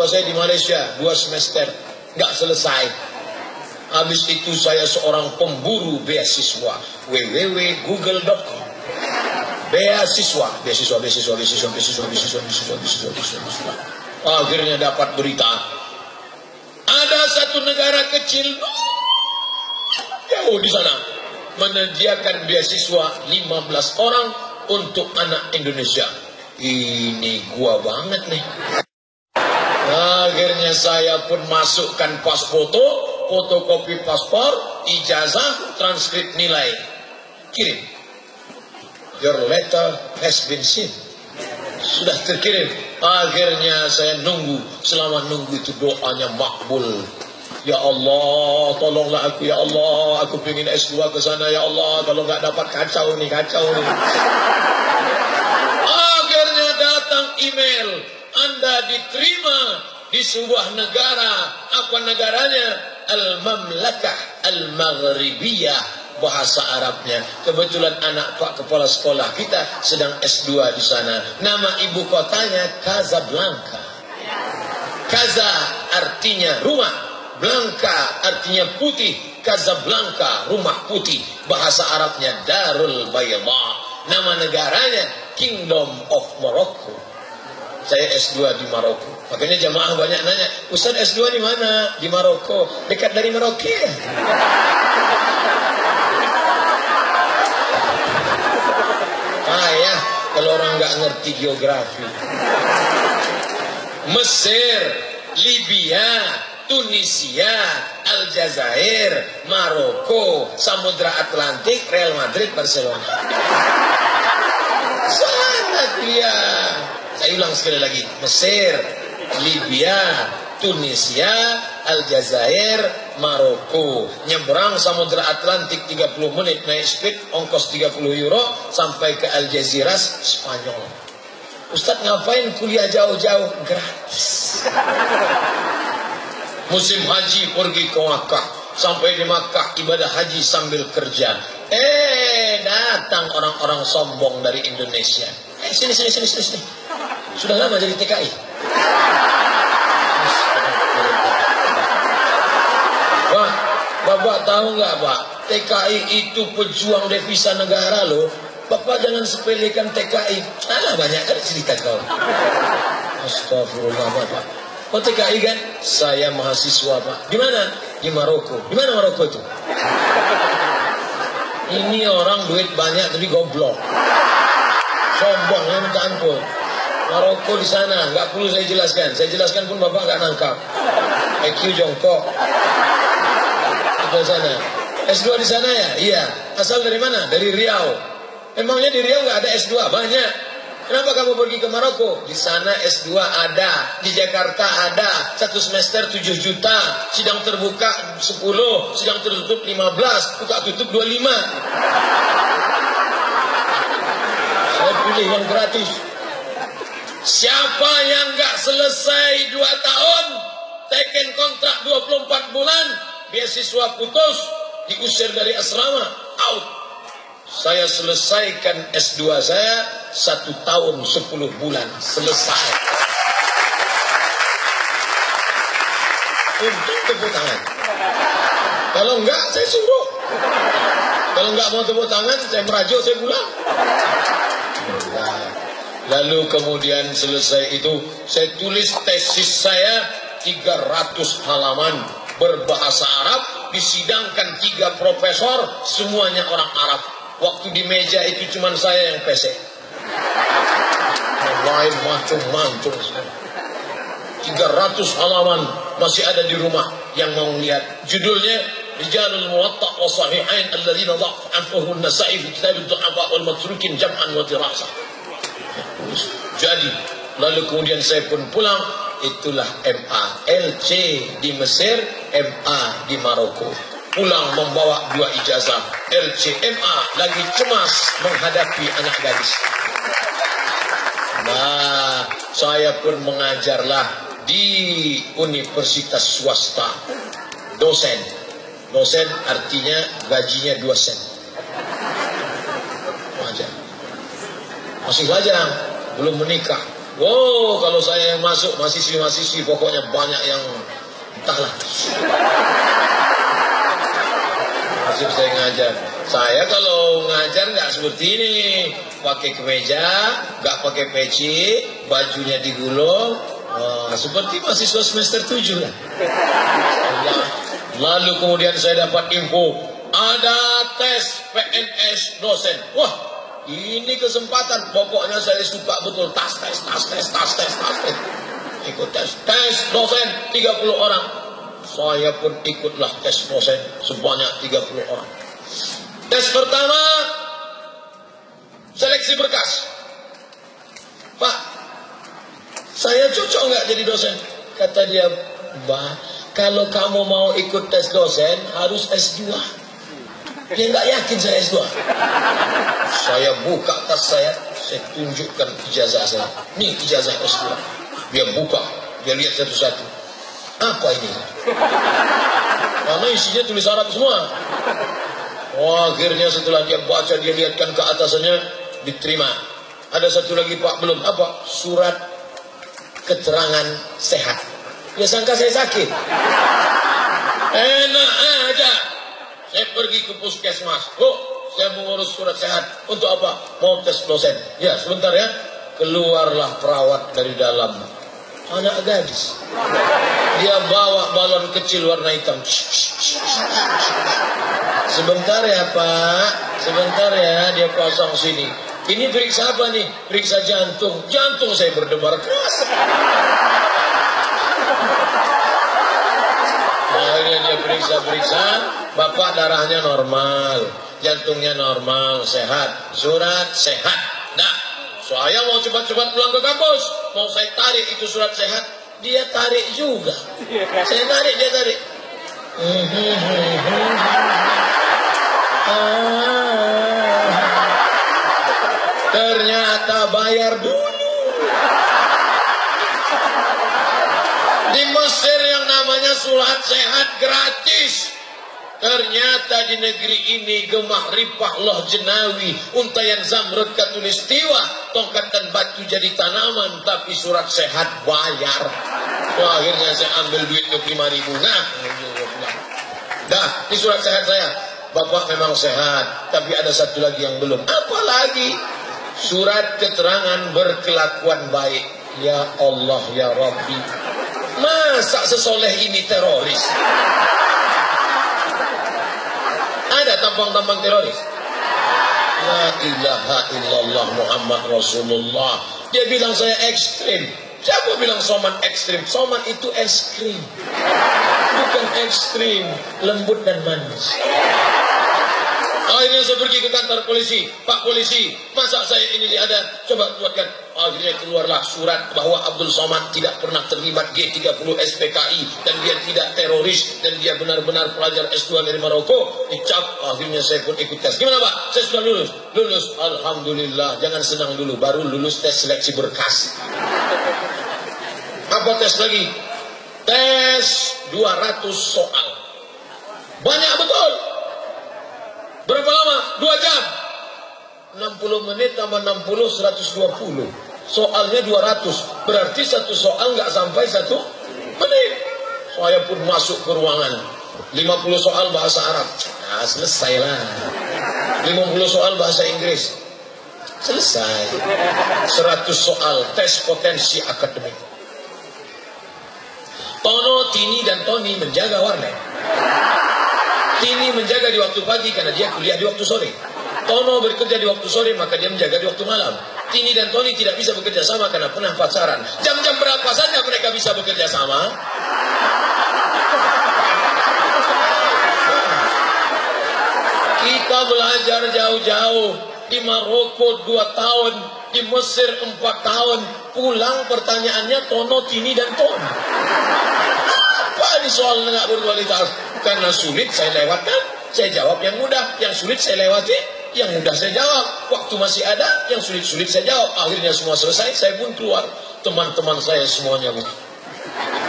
Saya di Malaysia 2 semester nggak selesai. Habis itu saya seorang pemburu beasiswa, www.google.com. Beasiswa. Akhirnya dapat berita. Ada satu negara kecil jauh di sana menyediakan beasiswa 15 orang untuk anak Indonesia. Ini gua banget nih. Akhirnya saya pun masukkan pas foto, fotokopi paspor, ijazah, transkrip nilai. Kirim. Your letter has been sent. Sudah terkirim. Akhirnya saya nunggu. Selama nunggu itu doanya makbul. Ya Allah, tolonglah aku ya Allah. Aku pengen S2 ke sana ya Allah. Kalau nggak dapat kacau nih. Akhirnya datang email. Anda diterima di sebuah negara. Apa negaranya? Al-Mamlakah Al-Maghribiyah. Bahasa Arabnya. Kebetulan anak Pak Kepala Sekolah kita sedang S2 di sana. Nama ibu kotanya Casablanca. Kaza artinya rumah. Blanca artinya putih. Casablanca, rumah putih. Bahasa Arabnya Darul Bayda. Nama negaranya Kingdom of Morocco. Saya S2 di Maroko. Makanya jamaah banyak nanya, Ustaz S2 di mana? Di Maroko. Dekat dari Merauke. Ya, kalau orang nggak ngerti geografi. Mesir, Libya, Tunisia, Aljazair, Maroko, Samudra Atlantik, Real Madrid, Barcelona. Sana dia. Saya ulang sekali lagi. Mesir, Libya, Tunisia, Aljazair, Maroko. Nyebrang Samudra Atlantik 30 menit naik speed, ongkos 30 euro sampai ke Aljaziras, Spanyol. Ustadz ngapain kuliah jauh-jauh? Gratis. Musim haji pergi ke Makkah. Sampai di Makkah ibadah haji sambil kerja. Datang orang-orang sombong dari Indonesia. Sini. Sudah lama jadi TKI. Pak, Bapak tahu nggak Pak? TKI itu pejuang devisa negara loh. Bapak jangan sepelekan TKI. Banyak kan cerita kau. Astagfirullah Bapak. Oh TKI kan? Saya mahasiswa Pak. Di mana? Di Maroko. Di mana Maroko itu? Ini orang duit banyak tapi goblok. Sombong ya minta ampun. Maroko di sana, nggak perlu saya jelaskan. Saya jelaskan pun Bapak nggak nangkap. IQ jongkok. Di sana. S2 di sana ya? Iya. Asal dari mana? Dari Riau. Emangnya di Riau nggak ada S2? Banyak. Kenapa kamu pergi ke Maroko? Di sana S2 ada, di Jakarta ada, 1 semester 7 juta, sidang terbuka 10, sidang tertutup 15, buka tutup 25. Saya pilih yang gratis. Siapa yang nggak selesai 2 tahun, teken kontrak 24 bulan, beasiswa putus, diusir dari asrama, out. Saya selesaikan S2 saya 1 tahun 10 bulan selesai. Untuk tepuk tangan. Kalau enggak saya suruh. Kalau enggak mau tepuk tangan saya merajuk, saya pulang. Lalu kemudian selesai itu saya tulis tesis saya 300 halaman berbahasa Arab, disidangkan 3 profesor, semuanya orang Arab. Waktu di meja itu cuma saya yang pesek. Yang lain macam-macam. 300 halaman masih ada di rumah yang mau lihat. Judulnya Rijalul Muwatta' wa Sahihain alladzina dha'afahu an-Nasa'i fi kitab ad-du'afa wal matrukin jam'an wa dirasa. Jadi lalu kemudian saya pun pulang. Itulah MA LC di Mesir, MA di Maroko. Pulang membawa 2 ijazah. LCMA lagi cemas menghadapi anak gadis. Nah, saya pun mengajarlah di universitas swasta. Dosen. Dosen artinya gajinya 2 sen. Wajar. Masih lajang, belum menikah. Wow, kalau saya yang masuk mahasiswi pokoknya banyak yang entahlah. Masuk saya ngajar. Saya kalau ngajar nggak seperti ini, pakai kemeja, nggak pakai peci, bajunya digulung, seperti mahasiswa semester 7 lah. Lalu kemudian saya dapat info, ada tes PNS dosen. Wah, ini kesempatan. Pokoknya saya suka betul tes. Ikut tes dosen 30 orang. Saya pun ikutlah tes dosen sebanyak 30 orang. Tes pertama, seleksi berkas. Pak, saya cocok nggak jadi dosen? Kata dia, Mbak, kalau kamu mau ikut tes dosen harus S2. Dia nggak yakin saya S2. Saya buka tas saya tunjukkan ijazah saya. Nih ijazah S2. Dia buka, dia lihat satu-satu. Apa ini? Karena isinya tulis Arab semua. Oh, akhirnya setelah dia baca, dia lihatkan ke atasannya, diterima. Ada satu lagi, Pak, belum. Apa? Surat keterangan sehat. Dia sangka saya sakit. Enak aja. Saya pergi ke puskesmas. Saya mengurus surat sehat. Untuk apa? Mau tes dosen. Ya, sebentar ya. Keluarlah perawat dari dalam. Anak gadis. Dia bawa balon kecil warna hitam. Sebentar ya, Pak. Sebentar ya, dia pasang sini. Ini periksa apa nih? Periksa jantung. Jantung saya berdebar keras. Akhirnya dia periksa. Bapak darahnya normal, jantungnya normal, sehat. Surat sehat. Nah, saya mau cepat-cepat pulang ke kampus. Mau saya tarik itu surat sehat. Dia tarik juga. Saya tarik, dia tarik. Ternyata bayar dulu. Di Mesir yang namanya surat sehat gratis. Ternyata di negeri ini gemah ripah loh jenawi, untayan zamrud katulistiwa, tongkat dan batu jadi tanaman, tapi surat sehat bayar. Wah, akhirnya saya ambil duit 25.000. Nah, dah, ini surat sehat saya. Bapak memang sehat, tapi ada satu lagi yang belum. Apa lagi? Surat keterangan berkelakuan baik. Ya Allah, ya Rabbi. Masa sesoleh ini teroris? Ada tampang-tampang teroris? La ilaha illallah Muhammad Rasulullah. Dia bilang saya ekstrim. Siapa bilang soman ekstrim? Soman itu es krim. Bukan ekstrim, lembut dan manis. Akhirnya saya pergi ke kantor polisi. Pak polisi, masa saya ini ada? Coba buatkan. Akhirnya keluarlah surat bahwa Abdul Somad tidak pernah terlibat G30 SPKI dan dia tidak teroris dan dia benar-benar pelajar S2 dari Maroko. Dicap. Akhirnya saya pun ikut tes. Gimana Pak? Saya sudah lulus. Lulus. Alhamdulillah. Jangan senang dulu. Baru lulus tes seleksi berkas. Apa tes lagi? Tes 200 soal. Banyak betul. Berapa lama? 2 jam. 60 menit tambah 60, 120. Soalnya 200. Berarti satu soal nggak sampai 1 menit. Saya pun masuk ke ruangan. 50 soal bahasa Arab. Nah, selesai lah. 50 soal bahasa Inggris. Selesai. 100 soal tes potensi akademik. Tono, Tini, dan Tony menjaga warnet. Tini menjaga di waktu pagi karena dia kuliah di waktu sore. Tono bekerja di waktu sore maka dia menjaga di waktu malam. Tini dan Tony tidak bisa bekerja sama karena pernah pacaran. Jam-jam berapa saja mereka bisa bekerja sama? Kita belajar jauh-jauh. Di Maroko 2 tahun, di Mesir 4 tahun. Pulang pertanyaannya Tono, Tini, dan Tony. Apa ini soal nggak berkualitas? Karena sulit saya lewatkan, saya jawab yang mudah. Yang sulit saya lewati, yang mudah saya jawab. Waktu masih ada, yang sulit-sulit saya jawab. Akhirnya semua selesai, saya pun keluar. Teman-teman saya semuanya bu.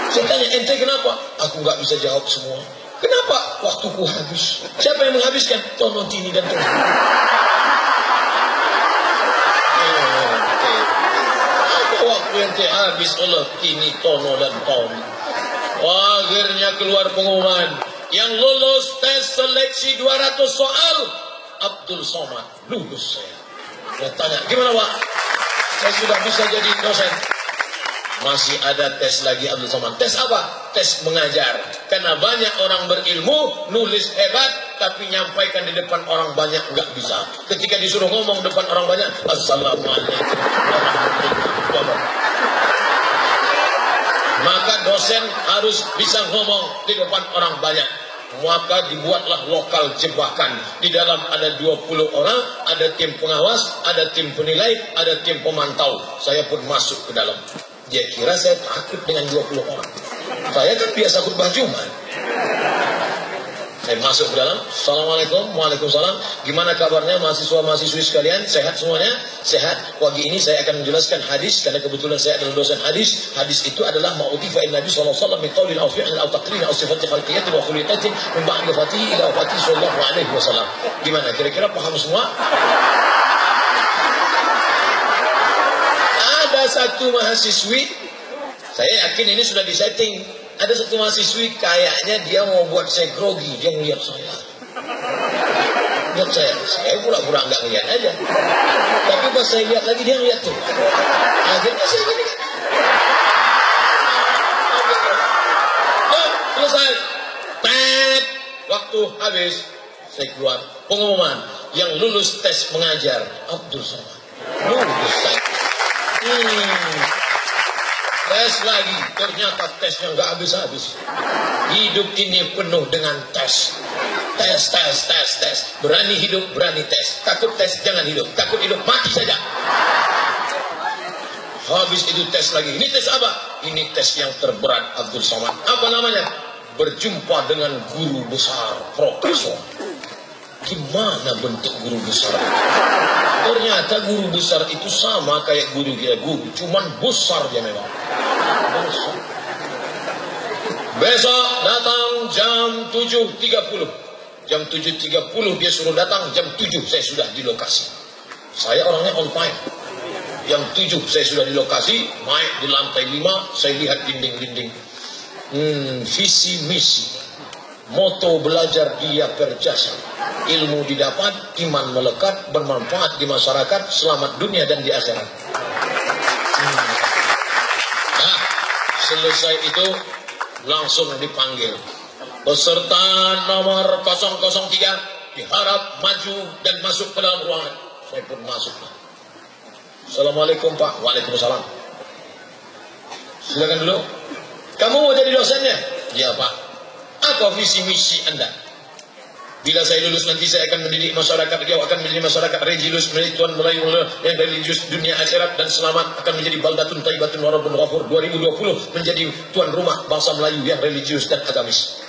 Saya tanya, ente kenapa? Aku nggak bisa jawab semua. Kenapa? Waktuku habis. Siapa yang menghabiskan? Tono, Tini, dan Tony. Waktu ente habis oleh kini tono dan tono. Akhirnya keluar pengumuman, yang lulus tes seleksi 200 soal, Abdul Somad. Lulus saya. Saya tanya, gimana Pak? Saya sudah bisa jadi dosen. Masih ada tes lagi Abdul Somad. Tes apa? Tes mengajar. Karena banyak orang berilmu, nulis hebat, tapi nyampaikan di depan orang banyak nggak bisa. Ketika disuruh ngomong depan orang banyak, Assalamualaikum warahmatullahi wabarakatuh. Maka dosen harus bisa ngomong di depan orang banyak. Maka dibuatlah lokal jebakan. Di dalam ada 20 orang, ada tim pengawas, ada tim penilai, ada tim pemantau. Saya pun masuk ke dalam. Dia kira saya takut dengan 20 orang. Saya kan biasa khutbah Jumat. Saya masuk ke dalam. Assalamualaikum, waalaikumsalam. Gimana kabarnya mahasiswa-mahasiswi sekalian? Sehat semuanya? Sehat. Pagi ini saya akan menjelaskan hadis, karena kebetulan saya adalah dosen hadis. Hadis itu adalah ma'udhifa in Nabi SAW min qawlin aw fi'lin aw taqririn aw sifati khalqiyatin wa khuliqatin min ba'di fatihi ila fatihi sallallahu alaihi wasallam. Gimana? Kira-kira paham semua? Ada satu mahasiswi, saya yakin ini sudah disetting. Ada satu mahasiswi kayaknya dia mau buat saya grogi. Dia ngeliat saya. Lihat saya pura-pura nggak ngeliat aja. Tapi pas saya lihat lagi dia ngeliat tuh. Akhirnya saya gini kan. Oh, selesai. Tet. Waktu habis. Saya keluar. Pengumuman. Yang lulus tes mengajar. Abdul Somad. Lulus saya. Tes lagi, ternyata tesnya nggak habis-habis. Hidup ini penuh dengan tes. Tes. Berani hidup, berani tes. Takut tes, jangan hidup. Takut hidup, mati saja. Habis itu tes lagi. Ini tes apa? Ini tes yang terberat Abdul Somad. Apa namanya? Berjumpa dengan guru besar, profesor. Gimana bentuk guru besar? Ternyata guru besar itu sama kayak guru kita guru, cuman besar dia memang. Besar. Besok datang jam 7.30. Jam 7.30 dia suruh datang, jam 7 saya sudah di lokasi. Saya orangnya on time. Jam 7 saya sudah di lokasi, naik di lantai 5, saya lihat dinding-dinding. Visi misi. Moto belajar dia berjasa. Ilmu didapat, iman melekat, bermanfaat di masyarakat, selamat dunia dan di akhirat. Nah, selesai itu langsung dipanggil. Peserta nomor 003 diharap maju dan masuk ke dalam ruangan. Saya pun masuk. Assalamualaikum Pak. Waalaikumsalam. Silakan dulu. Kamu mau jadi dosennya? Ya Pak. Apa visi misi Anda? Bila saya lulus nanti saya akan mendidik masyarakat, dia akan menjadi masyarakat religius, menjadi tuan Melayu yang religius dunia akhirat dan selamat, akan menjadi baldatun thayyibatun wa rabbun ghafur. 2020 menjadi tuan rumah bangsa Melayu yang religius dan agamis.